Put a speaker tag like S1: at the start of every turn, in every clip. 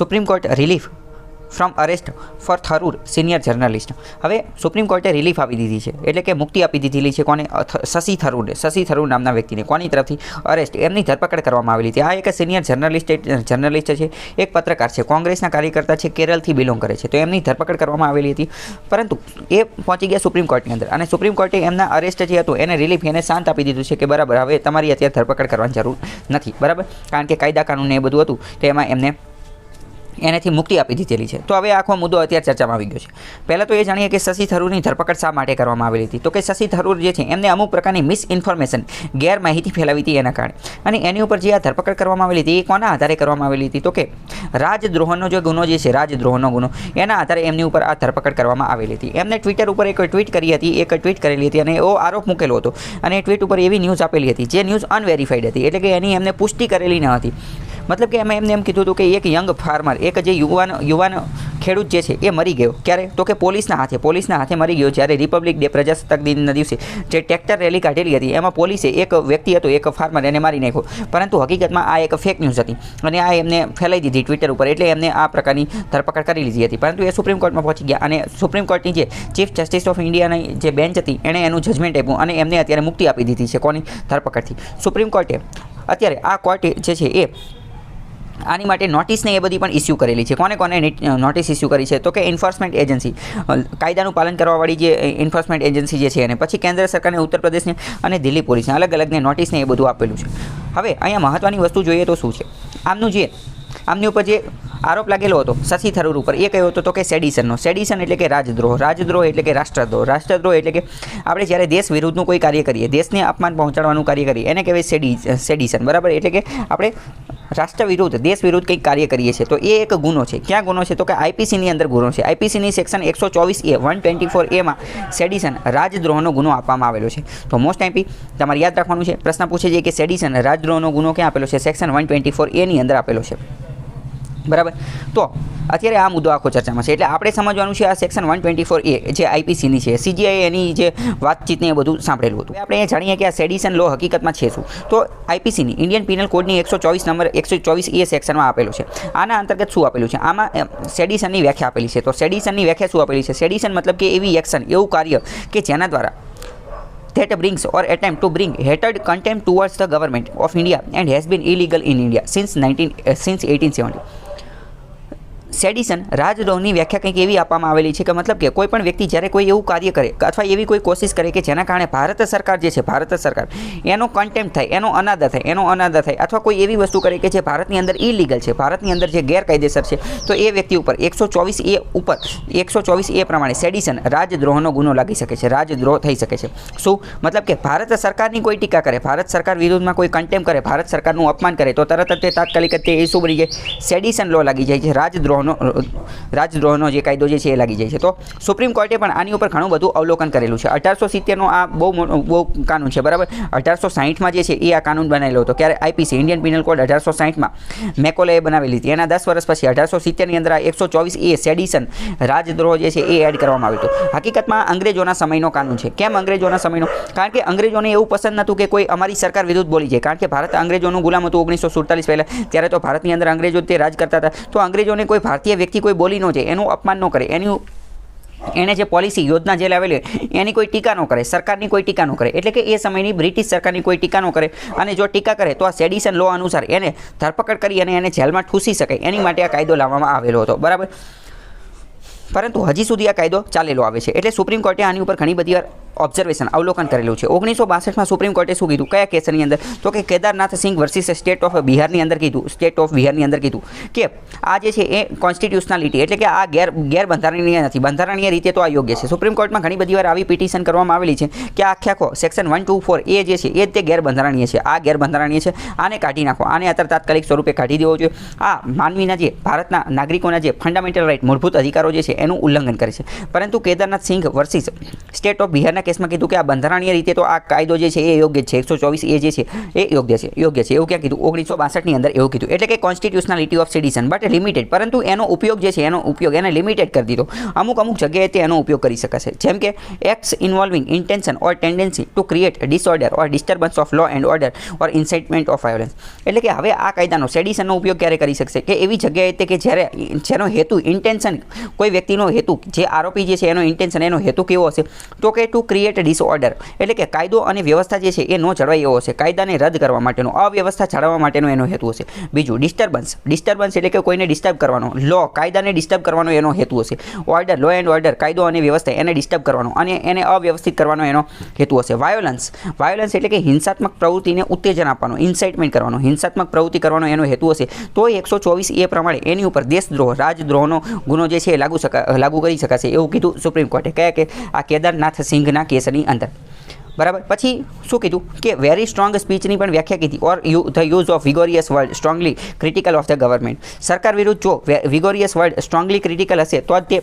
S1: Supreme court relief from arrest for Tharoor senior journalist. હવે supreme કોર્ટે relief આપી દીધી છે, એટલે કે મુક્તિ આપી દીધેલી છે કોને? શશી થરૂર નામના વ્યક્તિને. કોની તરફથી? અરેસ્ટ, એમની ધરપકડ કરવામાં આવેલી હતી. આ એક સિનિયર જર્નલિસ્ટ છે, એક પત્રકાર છે, કોંગ્રેસના કાર્યકર્તા છે, કેરળથી બિલોંગ કરે છે. તો એમની ધરપકડ કરવામાં આવેલી હતી, પરંતુ એ પહોંચી ગયા સુપ્રીમ કોર્ટની અંદર અને સુપ્રીમ કોર્ટે એમના અરેસ્ટ જે હતું એને રિલીફ, એને શાંત આપી દીધું છે કે બરાબર, હવે તમારી અત્યારે ધરપકડ કરવાની જરૂર નથી, બરાબર, કારણ કે કાયદા કાનૂન એ બધું હતું તો એમાં એનાથી મુક્તિ આપી દીધેલી છે. તો હવે આખો મુદ્દો અત્યારે ચર્ચામાં આવી ગયો છે. પહેલાં તો એ જાણીએ કે શશી થરૂરની ધરપકડ શા માટે કરવામાં આવેલી હતી. તો કે શશી થરૂર જે છે એમને અમુક પ્રકારની મિસઇન્ફોર્મેશન, ગેરમાહિતી ફેલાવી હતી એના કારણે, અને એની ઉપર જે આ ધરપકડ કરવામાં આવેલી હતી એ કોના આધારે કરવામાં આવેલી હતી? તો કે રાજદ્રોહનો જે ગુનો જે છે, રાજદ્રોહનો ગુનો, એના આધારે એમની ઉપર આ ધરપકડ કરવામાં આવેલી હતી. એમને ટ્વિટર ઉપર એક ટ્વીટ કરી હતી, એક ટ્વીટ કરેલી હતી અને એવો આરોપ મૂકેલો હતો અને એ ટ્વીટ ઉપર એવી ન્યૂઝ આપેલી હતી જે ન્યૂઝ અનવેરીફાઈડ હતી, એટલે કે એની એમને પુષ્ટિ કરેલી ન હતી. મતલબ કે એમને એમ કીધું હતું કે એક યંગ ફાર્મર, એક જે યુવાન ખેડૂત જે છે એ મરી ગયો. ક્યારે? તો કે પોલીસના હાથે મરી ગયો. જ્યારે રિપબ્લિક ડે, પ્રજાસત્તાક દિનના દિવસે જે ટ્રેક્ટર રેલી કાઢેલી હતી એમાં પોલીસે એક વ્યક્તિ હતો, એક ફાર્મર, એને મારી નાખ્યો. પરંતુ હકીકતમાં આ એક ફેક ન્યૂઝ હતી અને આ એમને ફેલાઈ દીધી ટ્વિટર ઉપર, એટલે એમને આ પ્રકારની ધરપકડ કરી લીધી હતી. પરંતુ એ સુપ્રીમ કોર્ટમાં પહોંચી ગયા અને સુપ્રીમ કોર્ટની જે ચીફ જસ્ટિસ ઓફ ઇન્ડિયાની જે બેન્ચ હતી એણે એનું જજમેન્ટ આપ્યું અને એમને અત્યારે મુક્તિ આપી દીધી છે. કોની ધરપકડથી? સુપ્રીમ કોર્ટે અત્યારે આ કોર્ટે જે છે એ આની માટે નોટિસને એ બધી પણ ઇસ્યુ કરેલી છે. કોને નોટિસ ઇસ્યુ કરી છે? તો કે એન્ફોર્સમેન્ટ એજન્સી, કાયદાનું પાલન કરવાવાળી જે એન્ફોર્સમેન્ટ એજન્સી જે છે એને, પછી કેન્દ્ર સરકારને, ઉત્તર પ્રદેશને અને દિલ્હી પોલીસને, અલગ અલગને નોટિસને એ બધું આપેલું છે. હવે અહીંયા મહત્ત્વની વસ્તુ જોઈએ તો શું છે? આમની ઉપર જે આરોપ લાગેલો હતો શશી થરૂર ઉપર, એ કયો હતો? તો કે સેડિશનનો. સેડિશન એટલે કે રાજદ્રોહ એટલે કે રાષ્ટ્રદ્રોહ એટલે કે આપણે જ્યારે દેશ વિરુદ્ધનું કોઈ કાર્ય કરીએ, દેશને અપમાન પહોંચાડવાનું કાર્ય કરીએ, એને કહેવાય સેડિશન, બરાબર. એટલે કે આપણે રાષ્ટ્ર વિરુદ્ધ, દેશ વિરુદ્ધ કંઈક કાર્ય કરીએ છીએ તો એ એક ગુનો છે. ક્યાં ગુનો છે? તો કે આઈપીસીની અંદર ગુનો છે. આઈપીસીની સેક્શન 124A 124A સેડિશન, રાજદ્રોહનો ગુનો આપવામાં આવેલો છે. તો મોસ્ટ આઈપી તમારે યાદ રાખવાનું છે. પ્રશ્ન પૂછે છે કે સેડિશન, રાજદ્રોહનો ગુનો ક્યાં આપેલો છે? સેક્શન 124A ની અંદર આપેલો છે, બરાબર. તો અત્યારે આ મુદ્દો આખો ચર્ચામાં છે, એટલે આપણે સમજવાનું છે આ સેક્શન 124A જે આઈપીસીની છે. સીજીઆઈએ એની જે વાતચીતને એ બધું સાંભળેલું હતું. આપણે એ જાણીએ કે આ સેડિશન લો હકીકતમાં છે શું? તો આઈપીસીની, ઇન્ડિયન પીનલ કોડની 124A સેક્શનમાં આપેલું છે. આના અંતર્ગત શું આપેલું છે? આમાં સેડિશનની વ્યાખ્યા આપેલી છે. તો સેડિશનની વ્યાખ્યા શું આપેલી છે? સેડિશન મતલબ કે એવી એક્શન, એવું કાર્ય કે જેના દ્વારા that brings or attempt to bring hatred, contempt towards the government of India and has been illegal in India since 1870. સેડિશન, રાજદ્રોહની વ્યાખ્યા કંઈક એવી આપવામાં આવેલી છે કે મતલબ કે કોઈ પણ વ્યક્તિ જ્યારે કોઈ એવું કાર્ય કરે અથવા એવી કોઈ કોશિશ કરે કે જેના કારણે ભારત સરકાર જે છે, ભારત સરકાર એનો કન્ટેમ્પ્ટ થાય, એનો અનાદર થાય અથવા કોઈ એવી વસ્તુ કરે કે જે ભારતની અંદર ઇલીગલ છે, ભારતની અંદર જે ગેરકાયદેસર છે, તો એ વ્યક્તિ ઉપર 124A પ્રમાણે સેડિશન, રાજદ્રોહનો ગુનો લાગી શકે છે, રાજદ્રોહ થઈ શકે છે. શું મતલબ કે ભારત સરકારની કોઈ ટીકા કરે, ભારત સરકાર વિરુદ્ધમાં કોઈ કન્ટેમ્પ્ટ કરે, ભારત સરકારનું અપમાન કરે તો તરત જ તે તાત્કાલિક તે એ શું બની જાય? સેડિશન લો લાગી જાય છે, રાજદ્રોહનો જે કાયદો જે છે એ લાગી જાય છે. તો સુપ્રીમ કોર્ટે પણ આની ઉપર ઘણું બધું અવલોકન કરેલું છે. 1870નો આ બહુ કાનૂન છે, બરાબર. 1860માં જે છે એ આ કાનૂન બનાવેલો હતો. ક્યારે? આઈપીસી, ઇન્ડિયન પીનલ કોડ 1860માં મેકોલેએ બનાવેલી હતી. એના 10 વર્ષ પછી 1870ની અંદર આ 124A સેડિશન, રાજદ્રોહ જે છે એ એડ કરવામાં આવ્યું હતું. હકીકતમાં અંગ્રેજોના સમયનો કાનૂન છે. કેમ અંગ્રેજોના સમયનો? કારણ કે અંગ્રેજોને એવું પસંદ નહોતું કે કોઈ અમારી સરકાર વિરુદ્ધ બોલી જાય, કારણ કે ભારત અંગ્રેજોનું ગુલામ હતું 1947 પહેલાં. ત્યારે તો ભારતની અંદર અંગ્રેજો તે રાજ કરતા હતા. તો અંગ્રેજોને કોઈ ભારતીય વ્યક્તિ કોઈ બોલી ન જાય, એનું અપમાન ન કરે, એને જે પોલિસી, યોજના જે લાવેલી એની કોઈ ટીકા ન કરે, સરકારની કોઈ ટીકા ન કરે. એટલે કે એ સમયની બ્રિટિશ સરકારની કોઈ ટીકા ન કરે, અને જો ટીકા કરે તો આ સેડિશન લો અનુસાર એને ધરપકડ કરી અને એને જેલમાં ઠૂંસી શકાય, એની માટે આ કાયદો લાવવામાં આવેલો હતો, બરાબર. પરંતુ હજી સુધી આ કાયદો ચાલેલો આવે છે. એટલે સુપ્રીમ કોર્ટે આની ઉપર ઘણી બધી વાર અવલોકન કરેલું છે. 1962માં સુપ્રીમ કોર્ટે શું કીધું? કયા કેસની અંદર? તો કે Kedarnath Singh versus state of બિહારની અંદર કીધું કે આ જે છે એ કોન્સ્ટિટ્યુશનાલિટી, એટલે કે આ ગેરબંધારણીય નથી, બંધારણીય રીતે તો આ યોગ્ય છે. સુપ્રીમ કોર્ટમાં ઘણી બધી વાર આવી પિટિશન કરવામાં આવેલી છે કે આખો સેક્શન 124A જે છે એ તે ગેરબંધારણીય છે, આ ગેરબંધારણીય છે, આને કાઢી નાખો, આને અત્યારે તાત્કાલિક સ્વરૂપે કાઢી દેવો જોઈએ. આ માનવીના જે, ભારતના નાગરિકોના જે ફંડામેન્ટલ રાઇટ, મૂળભૂત અધિકારો જે છે એનું ઉલ્લંઘન કરે છે. પરંતુ Kedarnath Singh versus state of બિહારના પંજાબના કેસમાં કીધું કે આ બંધારણીય રીતે તો આ કાયદો જે છે એ યોગ્ય છે, 124A જે છે એ યોગ્ય છે. એવું ક્યાં કીધું? 1962ની અંદર એવું કીધું. એટલે કે કોન્સ્ટિટ્યુશનાલિટી ઓફ સિટીઝન બટ લિમિટેડ, પરંતુ એનો ઉપયોગ જે છે એનો ઉપયોગ એને લિમિટેડ કરી દીધો. અમુક જગ્યાએ તે એનો ઉપયોગ કરી શકાશે, જેમ કે acts involving intention or tendency to create disorder or disturbance of law and order or incitement of violence. એટલે કે હવે આ કાયદાનો સેડિશનનો ઉપયોગ ક્યારે કરી શકશે કે એવી જગ્યાએ તે કે જ્યારે જેનો હેતુ ઇન્ટેન્શન, કોઈ વ્યક્તિનો હેતુ, જે આરોપી જે છે એનો ઇન્ટેન્શન, એનો હેતુ કેવો હશે તો કે ટુ ક્રિએટ ડિસઓર્ડર, એટલે કે કાયદો અને વ્યવસ્થા જે છે એ ન જળવાય એવો હશે, કાયદાને રદ કરવા માટેનો, અવ્યવસ્થા જાળવવા માટેનો એનો હેતુ હશે. બીજું ડિસ્ટર્બન્સ એટલે કે કોઈને ડિસ્ટર્બ કરવાનો, લો કાયદાને ડિસ્ટર્બ કરવાનો એનો હેતુ હશે, ઓર્ડર લો એન્ડ ઓર્ડર કાયદો અને વ્યવસ્થા એને ડિસ્ટર્બ કરવાનો અને એને અવ્યવસ્થિત કરવાનો એનો હેતુ હશે. વાયોલન્સ એટલે કે હિંસાત્મક પ્રવૃત્તિને ઉત્તેજન આપવાનો, ઇન્સાઇટમેન્ટ કરવાનો, હિંસાત્મક પ્રવૃત્તિ કરવાનો એનો હેતુ હશે. તો 124A પ્રમાણે એની ઉપર દેશદ્રોહ, રાજદ્રોહનો ગુનો જે છે એ લાગુ કરી શકાશે એવું કીધું સુપ્રીમ કોર્ટે. કયા કે આ કેદારનાથ સિંઘના કેસની અંદર. બરાબર. પછી શું કીધું કે વેરી સ્ટ્રોંગ સ્પીચની પણ વ્યાખ્યા કીધી. Or the use of vigorous word strongly critical of the government. સરકાર વિરુદ્ધ જો વિગોરિયસ વર્ડ સ્ટ્રોંગલી ક્રિટિકલ હશે તો જ તે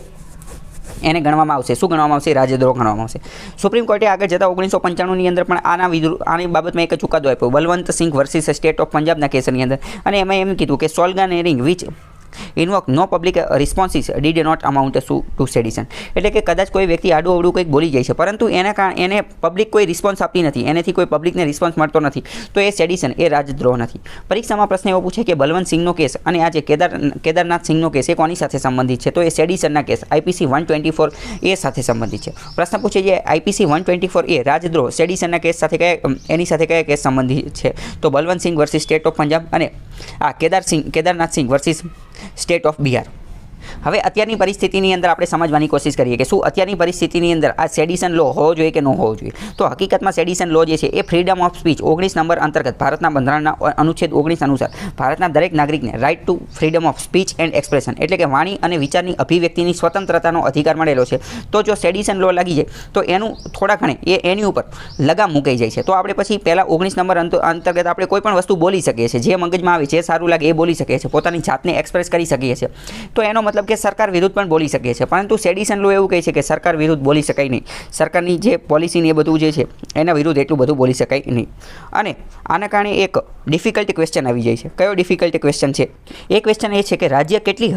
S1: એને ગણવામાં આવશે. શું ગણવામાં આવશે? રાજદ્રોહ ગણવામાં આવશે. સુપ્રીમ કોર્ટે આગળ જતાં 1995ની અંદર પણ આની બાબતમાં એક ચુકાદો આપ્યો, Balwant Singh versus state of પંજાબના કેસની અંદર. અને એમાં એમ કીધું કે sloganeering which invoke no public responses did not amount to sedition. એટલે કે કદાચ કોઈ વ્યક્તિ આડું અવડું કંઈક બોલી જાય છે, પરંતુ એને પબ્લિક કોઈ રિસ્પોન્સ આપતી નથી, એનેથી કોઈ પબ્લિકને રિસ્પોન્સ મળતો નથી, તો એ સેડિશન, એ રાજદ્રોહ નથી. પરીક્ષામાં પ્રશ્ન એવો પૂછે કે બલવંત સિંહનો કેસ અને આ જે કેદારનાથ સિંહનો કેસ એ કોની સાથે સંબંધિત છે? તો એ સેડિશનના કેસ IPC 124A સાથે સંબંધિત છે. પ્રશ્ન પૂછે છે IPC 124A રાજદ્રોહ સેડિશનના કેસ સાથે એની સાથે કયા કેસ સંબંધિત છે? તો Balwant Singh versus state of Punjab અને આ Kedarnath Singh versus state of Bihar. હવે અત્યારની પરિસ્થિતિની અંદર આપણે સમજવાની કોશિશ કરીએ કે શું અત્યારની પરિસ્થિતિની અંદર આ સેડિશન લો હોવો જોઈએ કે ન હોવો જોઈએ. તો હકીકતમાં સેડિશન લો જે છે એ ફ્રીડમ ઓફ સ્પીચ 19 નંબર અંતર્ગત ભારતના બંધારણના અનુચ્છેદ 19 અનુસાર ભારતના દરેક નાગરિકને right to freedom of speech and expression, એટલે કે વાણી અને વિચારની અભિવ્યક્તિની સ્વતંત્રતાનો અધિકાર મળેલો છે. તો જો સેડિશન લો લાગી જાય તો એનું થોડા ઘણે એની ઉપર લગામ મૂકાઈ જાય છે. તો આપણે પછી પહેલાં 19 નંબર અંતર્ગત આપણે કોઈ પણ વસ્તુ બોલી શકીએ છીએ, જે મગજમાં આવે, જે સારું લાગે એ બોલી શકીએ છીએ, પોતાની જાતને એક્સપ્રેસ કરી શકીએ છીએ. તો એનો મતલબ કે સરકાર વિરુદ્ધ પણ બોલી શકીએ છીએ, પરંતુ સેડિશન લો એવું કહે છે કે સરકાર વિરુદ્ધ બોલી શકાય નહીં. સરકારની જે પોલિસીની એ બધું જે છે એના વિરુદ્ધ એટલું બધું બોલી શકાય નહીં. અને આના કારણે એક ડિફિકલ્ટ ક્વેશ્ચન આવી જાય છે. કયો ડિફિકલ્ટ ક્વેશ્ચન છે? એ ક્વેશ્ચન એ છે કે રાજ્ય કેટલી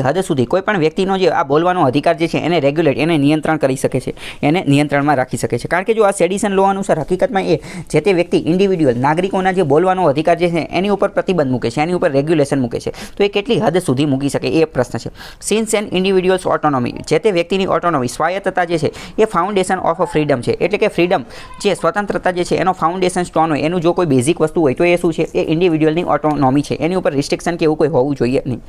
S1: હદ સુધી કોઈ પણ વ્યક્તિનો જે આ બોલવાનો અધિકાર જે છે એને રેગ્યુલેટ, એને નિયંત્રણ કરી શકે છે, એને નિયંત્રણમાં રાખી શકે છે. કારણ કે જો આ સેડિશન લો અનુસાર હકીકતમાં એ જે તે વ્યક્તિ, ઇન્ડિવિડ્યુઅલ નાગરિકોના જે બોલવાનો અધિકાર જે છે એની ઉપર પ્રતિબંધ મૂકે છે, એની ઉપર રેગ્યુલેશન મૂકે છે. તો એ કેટલી હદ સુધી મૂકી શકે એ પ્રશ્ન છે. સિન્સ એન્ડ ઇન્ડિવિડ્યુઅલ્સ ઓટોનોમી, જે તે વ્યક્તિની ઓટોનોમી, સ્વાયત્તતા જે છે એ ફાઉન્ડેશન ઓફ ફ્રીડમ છે. એટલે કે ફ્રીડમ, જે સ્વતંત્રતા જે છે એનો ફાઉન્ડેશન સ્ટોન હોય, એનું જો કોઈ બેઝિક વસ્તુ હોય તો એ શું છે? એ ઇન્ડિવિડ્યુઅલની ઓટોનોમી છે. એની ઉપર રિસ્ટ્રિક્શન કે એવું કોઈ હોવું જોઈએ નહીં.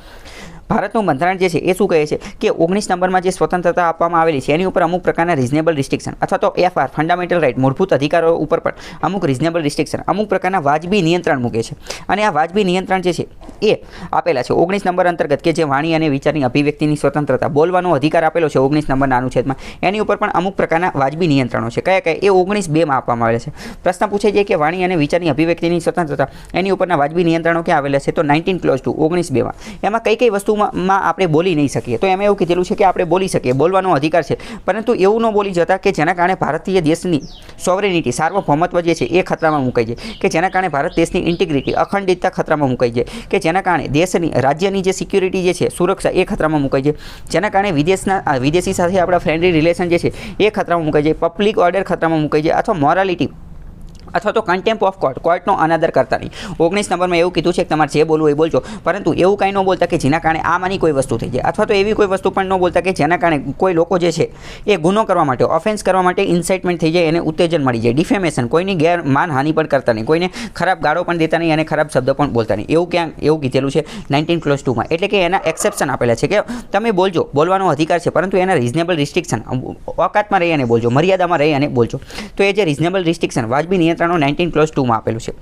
S1: ભારતનું બંધારણ જે છે એ શું કહે છે કે 19 નંબરમાં જે સ્વતંત્રતા આપવામાં આવેલી છે એની ઉપર અમુક પ્રકારના રિઝનેબલ રિસ્ટ્રિક્શન અથવા તો FR ફંડામેન્ટલ રાઇટ, મૂળભૂત અધિકારો ઉપર પણ અમુક રિઝનેબલ રિસ્ટ્રિક્શન, અમુક પ્રકારના વાજબી નિયંત્રણ મૂકે છે. અને આ વાજબી નિયંત્રણ જે છે એ આપેલા છે 19 નંબર અંતર્ગત, કે જે વાણી અને વિચારની અભિવ્યક્તિની સ્વતંત્રતા, બોલવાનો અધિકાર આપેલો છે 19 નંબરના અનુચ્છેદમાં, એની ઉપર પણ અમુક પ્રકારના વાજબી નિયંત્રણો છે. કયા એ 19(2) આપવામાં આવેલા છે. પ્રશ્ન પૂછે છે કે વાણી અને વિચારની અભિવ્યક્તિની સ્વતંત્રતા, એની ઉપરના વાજબી નિયંત્રણો ક્યાં આવેલા છે? તો 19 ક્લોઝ 2 19(2) એમાં કઈ વસ્તુમાં આપણે બોલી નહીં શકીએ? તો એમાં એવું કીધેલું છે કે આપણે બોલી શકીએ, બોલવાનો અધિકાર છે, પરંતુ એવું ન બોલી જતા કે જેના કારણે ભારતીય દેશની સોવરેનિટી, સાર્વભૌમત્વ જે છે એ ખતરામાં મુકાઈ જાય, કે જેના કારણે ભારત દેશની ઇન્ટિગ્રિટી, અખંડિતતા ખતરામાં મુકાઈ જાય, કે જેના કારણે દેશની, રાજ્યની જે સિક્યુરિટી જે છે, સુરક્ષા એ ખતરામાં મુકાઈ જાય, જેના કારણે વિદેશી સાથે આપણા ફ્રેન્ડલી રિલેશન જે છે એ ખતરામાં મુકાઈ જાય, પબ્લિક ઓર્ડર ખતરામાં મુકાઈ જાય, અથવા મોરાલિટી અથવા તો કન્ટેમ્પ ઓફ કોર્ટનો અનાદર કરતા નહીં. 19 નંબરમાં એવું કીધું છે કે તમારે જે બોલવું એ બોલજો, પરંતુ એવું કંઈ ન બોલતા કે જેના કારણે આમાંની કોઈ વસ્તુ થઈ જાય, અથવા તો એવી કોઈ વસ્તુ પણ ન બોલતા કે જેના કારણે કોઈ લોકો જે છે એ ગુનો કરવા માટે, ઓફેન્સ કરવા માટે ઇન્સાઇટમેન્ટ થઈ જાય, એને ઉત્તેજન મળી જાય, ડિફેમેશન, કોઈની માનહાનિ પણ કરતા નહીં, કોઈને ખરાબ ગાળો પણ દેતા નહીં અને ખરાબ શબ્દ પણ બોલતા નહીં. એવું કીધેલું છે 19 ક્લોઝ 2માં. એટલે કે એના એક્સેપ્શન આપેલા છે કે તમે બોલજો, બોલવાનો અધિકાર છે, પરંતુ એના રિઝનેબલ રિસ્ટ્રિક્શન, ઓકાતમાં રહી અને બોલજો, મર્યાદામાં રહી અને બોલજો. તો એ જે રિઝનેબલ રિસ્ટ્રિક્શન, વાજબી નિયંત્રણો 19 ક્લોઝ 2માં આપેલું છે.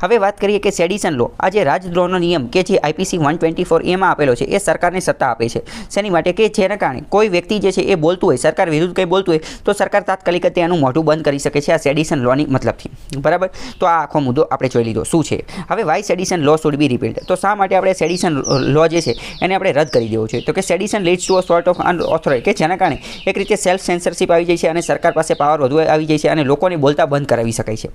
S1: હવે વાત કરીએ કે સેડિશન લો, આ જે રાજદ્રોહનો નિયમ કે જે આઈપીસી 124 એમાં આપેલો છે, એ સરકારને સત્તા આપે છે શેની માટે કે જેના કારણે કોઈ વ્યક્તિ જે છે એ બોલતું હોય, સરકાર વિરુદ્ધ કંઈ બોલતું હોય તો સરકાર તાત્કાલિક તેનું મોઢું બંધ કરી શકે છે આ સેડિશન લોની મતલબથી, બરાબર. તો આ આખો મુદ્દો આપણે જોઈ લીધો શું છે. હવે વાય સેડિશન લો શુડ બી રિપીલ્ડ, તો શા માટે આપણે સેડિશન લો જે છે એને આપણે રદ કરી દેવો જોઈએ. તો કે sedition leads to a sort of unauthorise, કે જેના કારણે એક રીતે સેલ્ફ સેન્સરશિપ આવી જાય છે અને સરકાર પાસે પાવર વધુ આવી જાય છે અને લોકોને બોલતા બંધ કરાવી શકાય છે.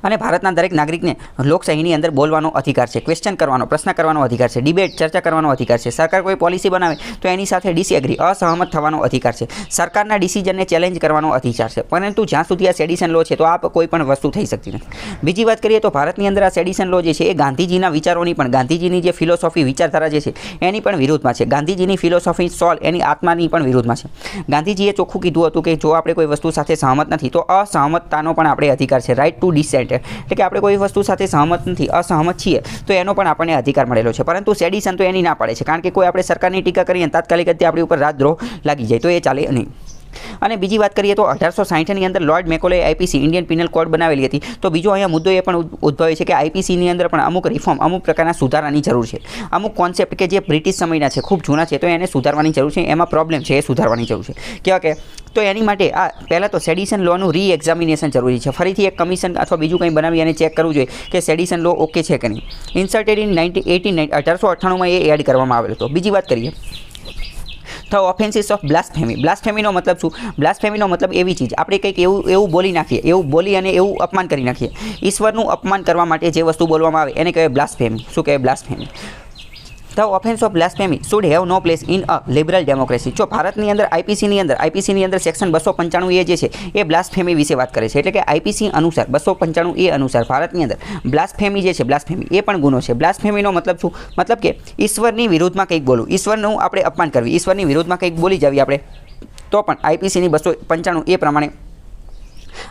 S1: અને ભારતના દરેક નાગરિકને લોકશાહીની અંદર બોલવાનો અધિકાર છે, ક્વેશ્ચન કરવાનો, પ્રશ્ન કરવાનો અધિકાર છે, ડિબેટ ચર્ચા કરવાનો અધિકાર છે. સરકાર કોઈ પોલિસી બનાવે તો એની સાથે ડિસએગ્રી અસહમત થવાનો અધિકાર છે, સરકારના ડિસિઝનને ચેલેન્જ કરવાનો અધિકાર છે. પરંતુ જ્યાં સુધી આ સેડિશન લો છે તો આ કોઈ પણ વસ્તુ થઈ શકતી નથી. બીજી વાત કરીએ તો ભારતની અંદર આ સેડિશન લો જે છે એ ગાંધીજીના વિચારોની પણ, ગાંધીજીની જે ફિલોસોફી વિચારધારા જે છે એની પણ વિરુદ્ધમાં છે. ગાંધીજીની ફિલોસોફી સોલ એની આત્માની પણ વિરુદ્ધમાં છે. ગાંધીજીએ ચોખ્ખું કીધું હતું કે જો આપણે કોઈ વસ્તુ સાથે સહમત નથી તો અસહમતતાનો પણ આપણે અધિકાર છે, રાઇટ ટુ ડિસેન્ટ, એટલે કે આપણે કોઈ વસ્તુ સાથે સહમત નથી, અસહમત છીએ તો એનો પણ આપણને અધિકાર મળેલો છે. પરંતુ સેડિશન તો એની ના પાડે છે, કારણ કે કોઈ આપણે સરકારની ટીકા કરીએ તાત્કાલિક જ આપણી ઉપર રાજદ્રોહ લાગી જાય તો એ ચાલે નહીં. અને બીજી વાત કરીએ તો 1860ની અંદર લોર્ડ મેકોલેએ આઈપીસી ઇન્ડિયન પિનલ કોડ બનાવેલી હતી. તો બીજો અહીંયા મુદ્દો એ પણ ઉદ્ભવે છે કે આઈપીસીની અંદર પણ અમુક રિફોર્મ, અમુક પ્રકારના સુધારાની જરૂર છે. અમુક કોન્સેપ્ટ કે જે બ્રિટિશ સમયના છે, ખૂબ જૂના છે, તો એને સુધારવાની જરૂર છે. એમાં પ્રોબ્લેમ છે, એ સુધારવાની જરૂર છે. કેવા કે તો એની માટે આ પહેલાં તો સેડિશન લોનું રી એક્ઝામિનેશન જરૂરી છે. ફરીથી એક કમિશન અથવા બીજું કંઈ બનાવી અને ચેક કરવું જોઈએ કે સેડિશન લો ઓકે છે કે નહીં. ઇન્સર્ટેડ ઇન 1898માં એ એડ કરવામાં આવેલો હતો. બીજી વાત કરીએ તો ઓફેન્સીસ ઓફ બ્લાસ્ફેમી. બ્લાસ્ફેમીનો મતલબ શું? બ્લાસ્ફેમીનો મતલબ એવી ચીજ આપણે કંઈક એવું બોલી નાખીએ, એવું બોલી અને એવું અપમાન કરી નાખીએ. ઈશ્વરનું અપમાન કરવા માટે જે વસ્તુ બોલવામાં આવે એને કહેવાય બ્લાસ્ફેમી. શું કહેવાય? Blasphemy. The offence of blasphemy should have no place in a liberal democracy. જો ભારતની અંદર આઈપીસીની અંદર સેક્શન 295 એ જે છે એ બ્લાસ્ફેમી વિશે વાત કરે છે. એટલે કે આઈપીસી અનુસાર 295 અનુસાર ભારતની અંદર બ્લાસ્ફેમી જે છે, બ્લાસ્ફેમી એ પણ ગુનો છે. બ્લાસ્ફેમીનો મતલબ શું? મતલબ કે ઈશ્વરની વિરુદ્ધમાં કંઈક બોલવું, ઈશ્વરનું આપણે અપમાન કરવી, ઈશ્વરની વિરુદ્ધમાં કંઈક બોલી જવી આપણે, તો પણ આઈપીસીની 295 એ પ્રમાણે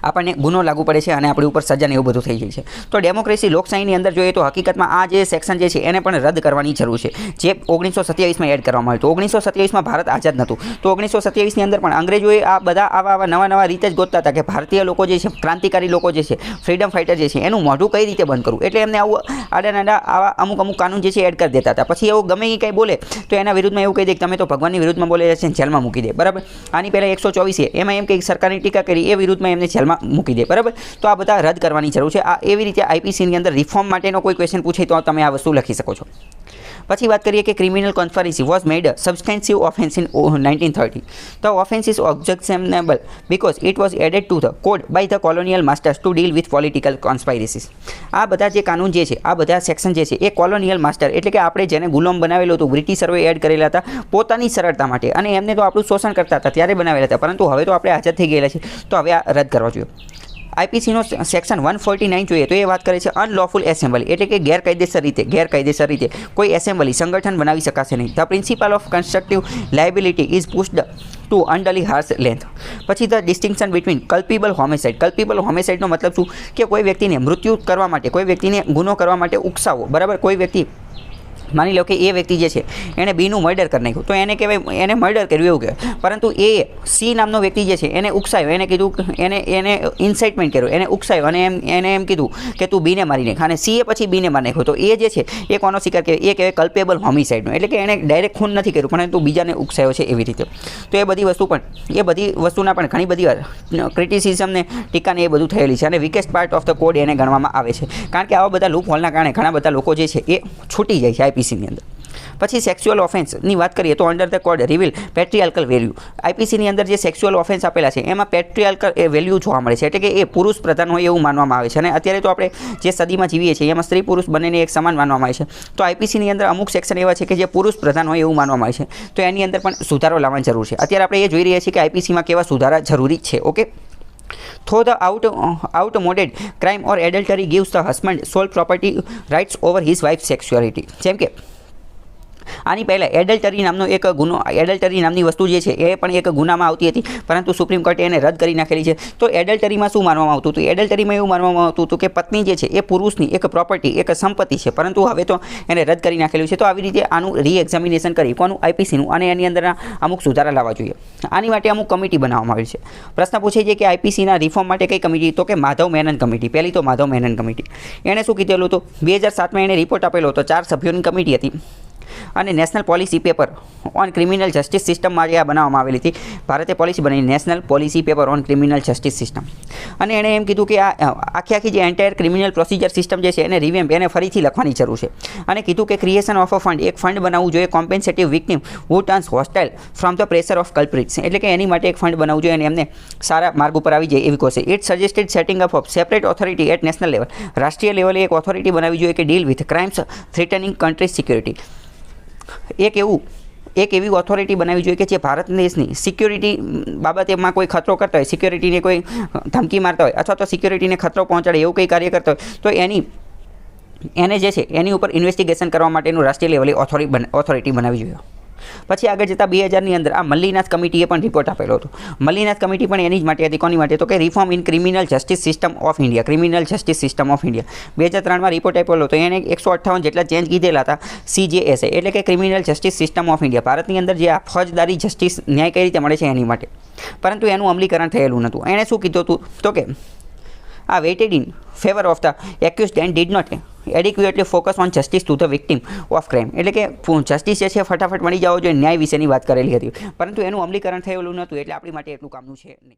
S1: આપણને ગુનો લાગુ પડે છે અને આપણી ઉપર સજા ને એવું બધું થઈ જાય છે. તો ડેમોક્રેસી, લોકશાહીની અંદર જોઈએ તો હકીકતમાં આ જે સેક્શન જે છે એને પણ રદ કરવાની જરૂર છે, જે 1927માં એડ કરવામાં આવ્યું. તો 1927માં ભારત આઝાદ નહોતું, તો 1927ની અંદર પણ અંગ્રેજોએ આ બધા આવા નવા રીતે જ ગોતતા હતા કે ભારતીય લોકો જે છે, ક્રાંતિકારી લોકો જે છે, ફ્રીડમ ફાઇટર જે છે, એનું મોઢું કઈ રીતે બંધ કરવું. એટલે એમને આવું આડા આવા અમુક કાનૂન જે છે એડ કરી દેતા હતા. પછી એવું ગમે એ કંઈ બોલે તો એના વિરુદ્ધમાં એવું કહી દે કે તમે તો ભગવાનની વિરુદ્ધમાં બોલે છે, જેલમાં મૂકી દે, બરાબર. આની પહેલાં 124 એમાં એમ કે સરકારની ટીકા કરી એ વિરુદ્ધમાં એમને જેલમાં મૂકી દે, બરાબર. તો આ બધા રદ કરવાની જરૂર છે. આ એવી રીતે આઈપીસીની અંદર રિફોર્મ માટેનો કોઈ ક્વેશ્ચન પૂછે તો તમે આ વસ્તુ લખી શકો છો. પછી વાત કરીએ કે criminal conspiracy was made a substantive offence in 1930. The offence is objectionable because it was added to the code by the colonial masters to deal with political conspiracies. આ બધા જે કાનૂન જે છે, આ બધા સેક્શન જે છે એ કોલોનિયલ માસ્ટર એટલે કે આપણે જેને ગુલામ બનાવેલો હતું, બ્રિટિશરોએ એડ કરેલા હતા પોતાની સરળતા માટે, અને એમને તો આપણું શોષણ કરતા હતા ત્યારે બનાવેલા હતા, પરંતુ હવે તો આપણે આઝાદ થઈ ગયેલા છે તો હવે આ રદ કરવા જોઈએ. આઈપીસીનો સેક્શન 149 જોઈએ તો એ વાત કરે છે અનલોફુલ એસેમ્બલી, એટલે કે ગેરકાયદેસર રીતે કોઈ એસેમ્બલી, સંગઠન બનાવી શકાશે નહીં. The principle of constructive liability is pushed to unduly harsh length. પછી the distinction between culpable homicide. Culpable હોમિસાઇડનો મતલબ શું? કે કોઈ વ્યક્તિને મૃત્યુ કરવા માટે, કોઈ વ્યક્તિને ગુનો કરવા માટે ઉકસાવો, બરાબર. કોઈ વ્યક્તિ માની લો કે એ વ્યક્તિ જે છે એણે બીનું મર્ડર કરી નાખ્યું તો એને કહેવાય એને મર્ડર કર્યું એવું કહેવાય. પરંતુ એ સી નામનો વ્યક્તિ જે છે એને ઉકસાયો, એને કીધું, એને ઇન્સાઇટમેન્ટ કર્યો, એને ઉકસાયો અને એને એમ કીધું કે તું બીને મારી નાખ, અને સીએ પછી બીને મારી નાખ્યો, તો એ જે છે એ કોનો શિકાર કહેવાય? એ કહેવાય કલ્પેબલ હોમિસાઇડનો. એટલે કે એને ડાયરેક્ટ ખૂન નથી કર્યું પરંતુ બીજાને ઉકસાયો છે એવી રીતે. તો એ બધી વસ્તુના પણ ઘણી બધી ક્રિટિસિઝમને, ટીકાને એ બધું થયેલી છે, અને વીકેસ્ટ પાર્ટ ઓફ ધ કોડ એને ગણવામાં આવે છે, કારણ કે આવા બધા લૂપ હોલના કારણે ઘણા બધા લોકો જે છે એ છૂટી જાય છે આઈપીસીની અંદર. પછી સેક્સ્યુઅલ ઓફેન્સની વાત કરીએ તો under the code reveal patriarchal value. આઈપીસીની અંદર જે સેક્સ્યુઅલ ઓફેન્સ આપેલા છે એમાં પેટ્રિયાર્કલ એ વેલ્યુ જોવા મળે છે, એટલે કે એ પુરુષ પ્રધાન હોય એવું માનવામાં આવે છે. અને અત્યારે તો આપણે જે સદીમાં જીવીએ છીએ એમાં સ્ત્રી પુરુષ બંનેને એક સમાન માનવામાં આવે છે. તો આઈપીસીની અંદર અમુક સેક્શન એવા છે કે જે પુરુષ પ્રધાન હોય એવું માનવામાં આવે છે, તો એની અંદર પણ સુધારો લાવવાની જરૂર છે. અત્યારે આપણે એ જોઈ રહ્યા છીએ કે આઈપીસીમાં કેવા સુધારા જરૂરી છે. Okay. Though the outmoded crime or adultery gives the husband sole property rights over his wife's sexuality. જેમ કે આની પહેલાં એડલ્ટરી નામનો એક ગુનો, એડલ્ટરી નામની વસ્તુ જે છે એ પણ એક ગુનામાં આવતી હતી, પરંતુ સુપ્રીમ કોર્ટે એને રદ કરી નાખેલી છે. તો એડલ્ટરીમાં શું માનવામાં આવતું હતું? એડલ્ટરીમાં એવું માનવામાં આવતું હતું કે પત્ની જે છે એ પુરુષની એક પ્રોપર્ટી, એક સંપત્તિ છે, પરંતુ હવે તો એને રદ કરી નાખેલું છે. તો આવી રીતે આનું રીએક્ઝામિનેશન કરી કોનું? આઈપીસીનું, અને એની અંદરના અમુક સુધારા લાવવા જોઈએ. આની માટે અમુક કમિટી બનાવવામાં આવી છે. પ્રશ્ન પૂછે છે કે આઈપીસીના રિફોર્મ માટે કઈ કમિટી? તો કે માધવ મેનન કમિટી. પહેલી તો માધવ મેનન કમિટી. એણે શું કીધેલું હતું? 2007માં એણે રિપોર્ટ આપેલો હતો. 4 સભ્યોની કમિટી હતી અને national policy paper on criminal justice system માટે આ બનાવવામાં આવેલી હતી. ભારતે પોલિસી બનાવી, national policy paper on criminal justice system. અને એણે એમ કીધું કે આ આખી જે એન્ટાયર ક્રિમિનલ પ્રોસિજર સિસ્ટમ જે છે એને રિવેમ્પ, એને ફરીથી લખવાની જરૂર છે. અને કીધું કે ક્રિએશન ઓફ અ ફંડ, એક ફંડ બનાવવું જોઈએ compensative victim who turns hostile from the pressure of culprits. એટલે કે એની માટે એક ફંડ બનાવવું જોઈએ અને એમને સારા માર્ગ ઉપર આવી જાય એવી કોશિશ. It suggested setting up of separate authority at national level. રાષ્ટ્રીય લેવલે એક ઓથોરિટી બનાવવી જોઈએ કે deal with crimes threatening countries security. એક એવી ઓથોરિટી બનાવવી જોઈએ કે જે ભારત દેશની સિક્યોરિટી બાબતેમાં કોઈ ખતરો કરતા હોય, સિક્યોરિટીને કોઈ ધમકી મારતા હોય અથવા તો સિક્યોરિટીને ખતરો પહોંચાડે એવું કંઈ કાર્ય કરતા હોય તો એને જે છે એની ઉપર ઇન્વેસ્ટિગેશન કરવા માટેનું રાષ્ટ્રીય લેવલે ઓથોરિટી બનાવવી જોઈએ. પછી આગળ જતાં 2000ની અંદર આ મલ્લીનાથ કમિટીએ પણ રિપોર્ટ આપેલો હતો. મલ્લીનાથ કમિટી પણ એની જ માટે હતી. કોની માટે? તો કે reform in criminal justice system of India, criminal justice system of India. 2003માં રિપોર્ટ આપેલો હતો. એને 158 જેટલા ચેન્જ કીધેલા હતા CJSA, એટલે કે criminal justice system of India. ભારતની અંદર જે આ ફોજદારી જસ્ટિસ ન્યાય કઈ રીતે મળે છે એની માટે, પરંતુ એનું અમલીકરણ થયેલું નહોતું. એણે શું કીધું હતું? તો કે આ weighted in favour of the accused and did not adequately focus on justice to the victim of crime. એટલે કે જસ્ટિસ જે છે ફટાફટ મળી જવો જોઈએ, ન્યાય વિશેની વાત કરેલી હતી, પરંતુ એનું અમલીકરણ થયેલું નહોતું, એટલે આપણી માટે એટલું કામનું છે નહીં.